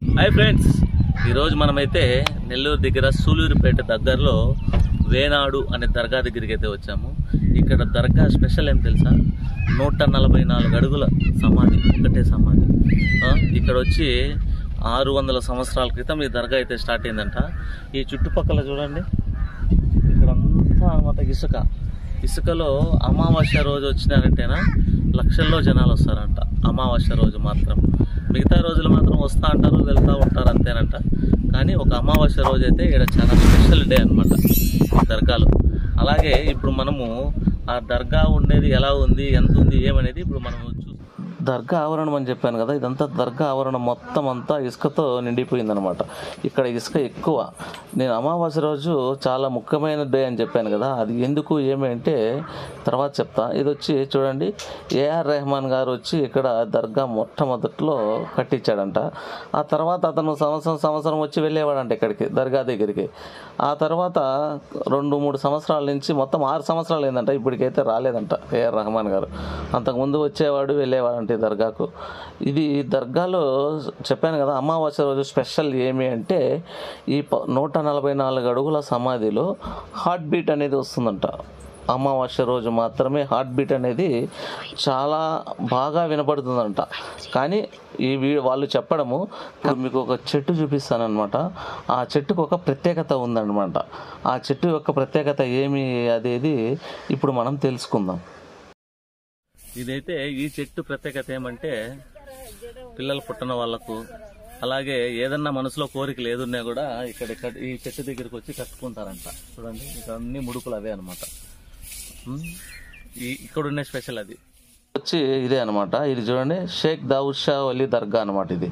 Hi friends, ఈరోజు మనమైతే నెల్లూరు దగ్గర సూలూరుపేట దగ్గరలో వేనాడు అనే దర్గా దగ్గరికి అయితే వచ్చాము. ఇక్కడ దర్గా స్పెషల్ ఏం తెలుసా? 144 అడుగుల సమాధి, ఒకటే సమాధి. ఇక్కడ వచ్చి 600 సంవత్సరాల క్రితం ఈ దర్గా అయితే స్టార్ట్ అయిందంట. ఈ చుట్టుపక్కల చూడండి, ఇక్కడంతా అన్నమాట ఇసుకలో అమావాస్య రోజు వచ్చినారంటేనా లక్షల్లో జనాలు వస్తారంట. అమావాస్య రోజు మాత్రం, మిగతా రోజులు మాత్రం వస్తూ అంటారు, వెళ్తూ ఉంటారు అంతేనంట. కానీ ఒక అమావాస్య రోజు అయితే ఇక్కడ చాలా స్పెషల్ డే అనమాట దర్గాలో. అలాగే ఇప్పుడు మనము ఆ దర్గా ఉండేది ఎలా ఉంది, ఎంత ఉంది, ఏమనేది ఇప్పుడు మనము దర్గా ఆవరణం అని చెప్పాను కదా, ఇదంతా దర్గా ఆవరణం మొత్తం అంతా ఇసుకతో నిండిపోయిందనమాట. ఇక్కడ ఇసుక ఎక్కువ. నేను అమావాస్య రోజు చాలా ముఖ్యమైన డే అని చెప్పాను కదా, అది ఎందుకు ఏమి అంటే తర్వాత చెప్తా. ఇది వచ్చి చూడండి, ఏఆర్ రెహమాన్ గారు వచ్చి ఇక్కడ దర్గా మొట్టమొదట్లో కట్టించాడంట. ఆ తర్వాత అతను సంవత్సరం వచ్చి వెళ్ళేవాడంట ఇక్కడికి, దర్గా దగ్గరికి. ఆ తర్వాత 2-3 సంవత్సరాల నుంచి మొత్తం 6 సంవత్సరాలు అయిందంట, ఇప్పటికైతే రాలేదంట ఏఆర్ రెహమాన్ గారు. అంతకుముందు వచ్చేవాడు, వెళ్ళేవాడంట దర్గాకు. ఇది దర్గాలో చెప్పాను కదా, అమావాస్య రోజు స్పెషల్ ఏమి అంటే ఈ 144 అడుగుల సమాధిలో హార్ట్ బీట్ అనేది వస్తుందంట. అమావాస్య రోజు మాత్రమే హార్ట్ బీట్ అనేది చాలా బాగా వినపడుతుందంట. కానీ వాళ్ళు చెప్పడము, మీకు ఒక చెట్టు చూపిస్తానమాట. ఆ చెట్టుకు ఒక ప్రత్యేకత ఉందన్నమాట. ఆ చెట్టు యొక్క ప్రత్యేకత ఏమి అనేది ఇప్పుడు మనం తెలుసుకుందాం. ఇదైతే ఈ చెట్టు ప్రత్యేకత ఏమంటే, పిల్లలు పుట్టిన వాళ్లకు, అలాగే ఏదన్నా మనసులో కోరికలు ఏదున్నా కూడా ఇక్కడ ఈ చెట్టు దగ్గరికి వచ్చి కట్టుకుంటారంట. చూడండి, ఇక్కడ అన్ని ముడుపులు అవే అనమాట. ఇక్కడున్న స్పెషల్ అది వచ్చి ఇదే అనమాట. ఇది చూడండి, షేక్ దావుద్ షా వలీ దర్గా అనమాట. ఇది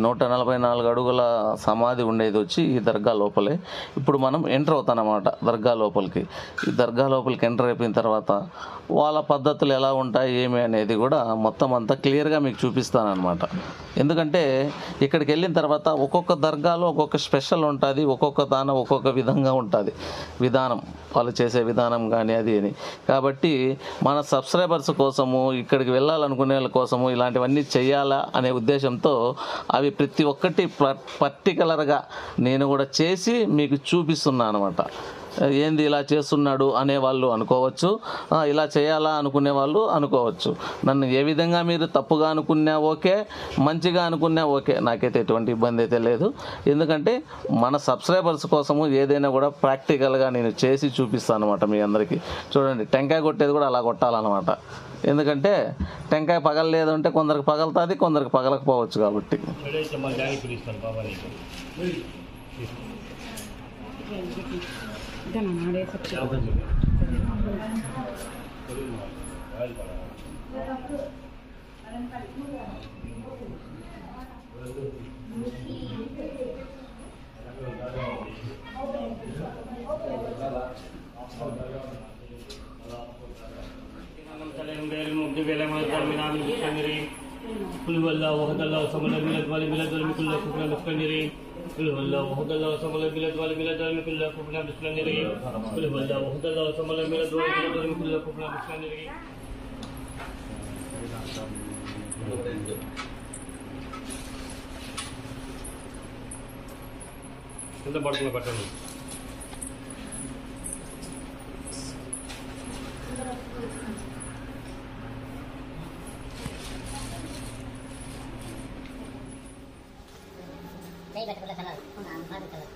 144 అడుగుల సమాధి ఉండేది వచ్చి ఈ దర్గా లోపలే. ఇప్పుడు మనం ఎంటర్ అవుతానమాట దర్గా లోపలికి. ఈ దర్గా లోపలికి ఎంటర్ అయిపోయిన తర్వాత వాళ్ళ పద్ధతులు ఎలా ఉంటాయి ఏమి అనేది కూడా మొత్తం అంతా క్లియర్గా మీకు చూపిస్తానమాట. ఎందుకంటే ఇక్కడికి వెళ్ళిన తర్వాత ఒక్కొక్క దర్గాలో ఒక్కొక్క స్పెషల్ ఉంటుంది, ఒక్కొక్క దానం ఒక్కొక్క విధంగా ఉంటుంది విధానం, వాళ్ళు చేసే విధానం కానీ అది అని. కాబట్టి మన సబ్స్క్రైబర్స్ కోసము, ఇక్కడికి వెళ్ళాలనుకునే వాళ్ళ కోసము ఇలాంటివన్నీ చేయాలా అనే ఉద్దేశంతో అవి ప్రతి ఒక్కటి పర్టికులర్గా నేను కూడా చేసి మీకు చూపిస్తున్నాను అనమాట. ఏంది ఇలా చేస్తున్నాడు అనేవాళ్ళు అనుకోవచ్చు, ఇలా చేయాలా అనుకునే వాళ్ళు అనుకోవచ్చు. నన్ను ఏ విధంగా మీరు తప్పుగా అనుకున్నా ఓకే, మంచిగా అనుకున్నా ఓకే, నాకైతే ఎటువంటి ఇబ్బంది అయితే లేదు. ఎందుకంటే మన సబ్స్క్రైబర్స్ కోసము ఏదైనా కూడా ప్రాక్టికల్గా నేను చేసి చూపిస్తాను అనమాట మీ అందరికీ. చూడండి, టెంకాయ కొట్టేది కూడా అలా కొట్టాలన్నమాట. ఎందుకంటే టెంకాయ పగలలేదు అంటే కొందరికి పగలుతుంది, కొందరికి పగలకపోవచ్చు. కాబట్టి قل هو الله احد الله الصمد لم يلد ولم يولد ولم يكن له كفوا احد. قل هو الله احد الله الصمد لم يلد ولم يولد ولم يكن له كفوا احد. قل هو الله احد الله الصمد لم يلد ولم يولد ولم يكن له كفوا احد. ఎంత పడుతుందో పట్టండి. नहीं बैठ बोला चला हां बाहर चला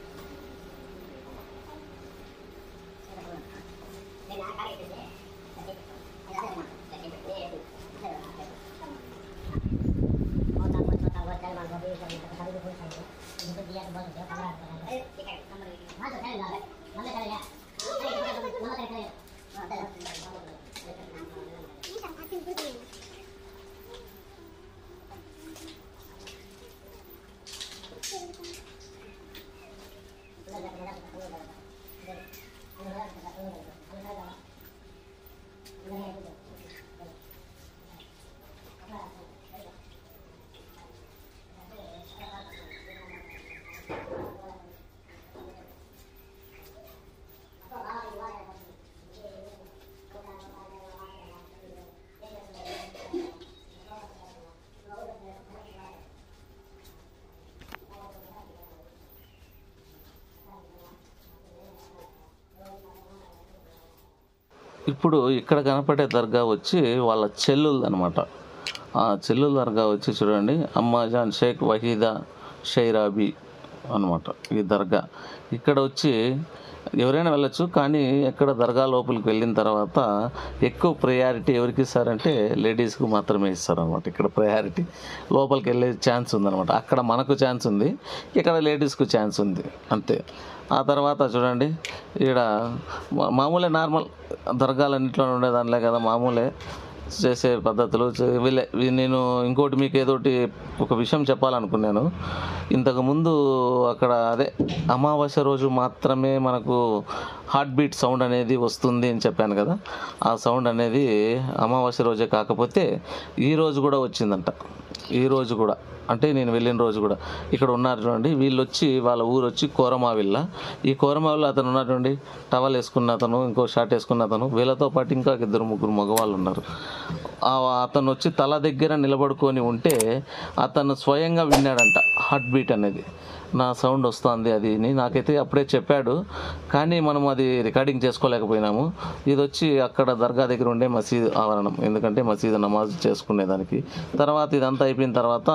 नहीं ना काहे इसलिए ఇప్పుడు ఇక్కడ కనపడే దర్గా వచ్చి వాళ్ళ చెల్లులు అనమాట. ఆ చెల్లుల దర్గా వచ్చి చూడండి, అమ్మాజాన్ షేక్ వహీదా షైరాబీ అనమాట ఈ దర్గా. ఇక్కడ వచ్చి ఎవరైనా వెళ్ళొచ్చు, కానీ ఎక్కడ దర్గా లోపలికి వెళ్ళిన తర్వాత ఎక్కువ ప్రయారిటీ ఎవరికి ఇస్తారంటే లేడీస్కి మాత్రమే ఇస్తారనమాట. ఇక్కడ ప్రయారిటీ లోపలికి వెళ్ళే ఛాన్స్ ఉందన్నమాట. అక్కడ మనకు ఛాన్స్ ఉంది, ఇక్కడ లేడీస్కు ఛాన్స్ ఉంది అంతే. ఆ తర్వాత చూడండి, ఇక్కడ మామూలే నార్మల్ దర్గాలన్నింటిలో ఉండేదానిలే కదా, మామూలే చేసే పద్ధతులు వీళ్ళే. నేను ఇంకోటి మీకు ఏదోటి ఒక విషయం చెప్పాలనుకున్నాను. ఇంతకుముందు అక్కడ అదే అమావాస్య రోజు మాత్రమే మనకు హార్ట్ బీట్ సౌండ్ అనేది వస్తుంది అని చెప్పాను కదా. ఆ సౌండ్ అనేది అమావాస్య రోజే కాకపోతే ఈ రోజు కూడా వచ్చిందంట. ఈ రోజు కూడా అంటే నేను వెళ్ళిన రోజు కూడా ఇక్కడ ఉన్నారు చూడండి. వీళ్ళు వచ్చి వాళ్ళ ఊరు వచ్చి కోరమావిల్ల. ఈ కోరమావిల్ల అతను ఉన్నారు చూడండి, టవల్ వేసుకున్న అతను, ఇంకో షర్ట్ వేసుకున్న అతను, వీళ్ళతో పాటు ఇంకా 2-3 మగవాళ్ళు ఉన్నారు. అతను వచ్చి తల దగ్గర నిలబడుకొని ఉంటే అతను స్వయంగా విన్నాడంట హార్ట్ బీట్ అనేది. నా సౌండ్ వస్తుంది అది అని నాకైతే అప్పుడే చెప్పాడు, కానీ మనం అది రికార్డింగ్ చేసుకోలేకపోయినాము. ఇది వచ్చి అక్కడ దర్గా దగ్గర ఉండే మసీద్ ఆవరణం, ఎందుకంటే మసీద్ నమాజ్ చేసుకునేదానికి. తర్వాత ఇదంతా అయిపోయిన తర్వాత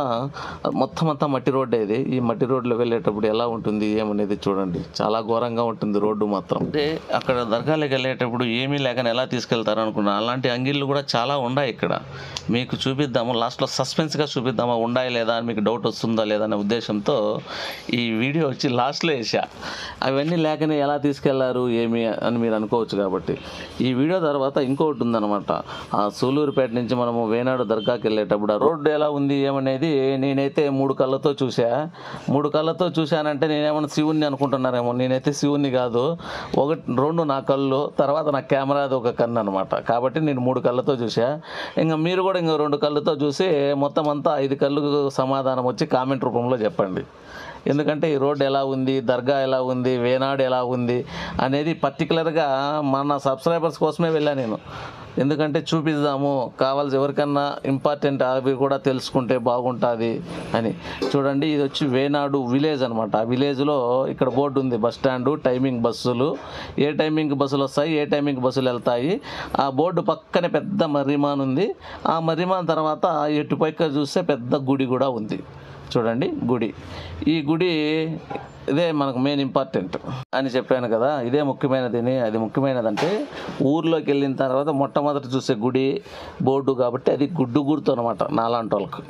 మొత్తం అంతా మట్టి రోడ్డు. ఇది ఈ మట్టి రోడ్లో వెళ్ళేటప్పుడు ఎలా ఉంటుంది ఏమనేది చూడండి, చాలా ఘోరంగా ఉంటుంది రోడ్డు మాత్రం. అంటే అక్కడ దర్గాలోకి వెళ్ళేటప్పుడు ఏమీ లేకని ఎలా తీసుకెళ్తారు అనుకున్నా, అలాంటి అంగిళ్ళు కూడా చాలా ఉన్నాయి ఇక్కడ. మీకు చూపిద్దాము, లాస్ట్లో సస్పెన్స్గా చూపిద్దామా, ఉండాయి లేదా అని మీకు డౌట్ వస్తుందా లేదా అనే ఉద్దేశంతో ఈ వీడియో వచ్చి లాస్ట్లో వేసా. అవన్నీ లేకనే ఎలా తీసుకెళ్లారు ఏమి అని మీరు అనుకోవచ్చు. కాబట్టి ఈ వీడియో తర్వాత ఇంకొకటి ఉందన్నమాట. ఆ సూలూరుపేట నుంచి మనము వేనాడు దర్గాకి వెళ్ళేటప్పుడు ఆ రోడ్డు ఎలా ఉంది ఏమనేది నేనైతే 3 కళ్ళతో చూసా. 3 కళ్ళతో చూశానంటే నేనేమన్నా శివుణ్ణి అనుకుంటున్నారేమో. నేనైతే శివుణ్ణి కాదు, 2 నా కళ్ళు, తర్వాత నా కెమెరాది ఒక కన్ను అనమాట. కాబట్టి నేను 3 కళ్ళతో చూసా. ఇంకా మీరు కూడా ఇంకో 2 కళ్ళతో చూసి మొత్తం అంతా 5 కళ్ళకు సమాధానం వచ్చి కామెంట్ రూపంలో చెప్పండి. ఎందుకంటే ఈ రోడ్డు ఎలా ఉంది, దర్గా ఎలా ఉంది, వేనాడు ఎలా ఉంది అనేది పర్టికులర్గా మన సబ్స్క్రైబర్స్ కోసమే వెళ్ళాను నేను. ఎందుకంటే చూపిద్దాము, కావాల్సి ఎవరికన్నా ఇంపార్టెంట్ అవి కూడా తెలుసుకుంటే బాగుంటుంది అని. చూడండి, ఇది వచ్చి వేనాడు విలేజ్ అనమాట. ఆ విలేజ్లో ఇక్కడ బోర్డు ఉంది, బస్ స్టాండు, టైమింగ్ బస్సులు, ఏ టైమింగ్ బస్సులు వస్తాయి, ఏ టైమింగ్ బస్సులు వెళ్తాయి. ఆ బోర్డు పక్కనే పెద్ద మర్రిమాన్ ఉంది. ఆ మర్రిమాన్ తర్వాత ఎటుపైక చూస్తే పెద్ద గుడి కూడా ఉంది. చూడండి గుడి, ఈ గుడి ఇదే మనకు మెయిన్ ఇంపార్టెంట్ అని చెప్పాను కదా. ఇదే ముఖ్యమైనది. అది ముఖ్యమైనదంటే ఊర్లోకి వెళ్ళిన తర్వాత మొట్టమొదటి చూసే గుడి బోర్డు, కాబట్టి అది గుడ్డు గుర్తు అనమాట నాలాంటి వాళ్ళకు.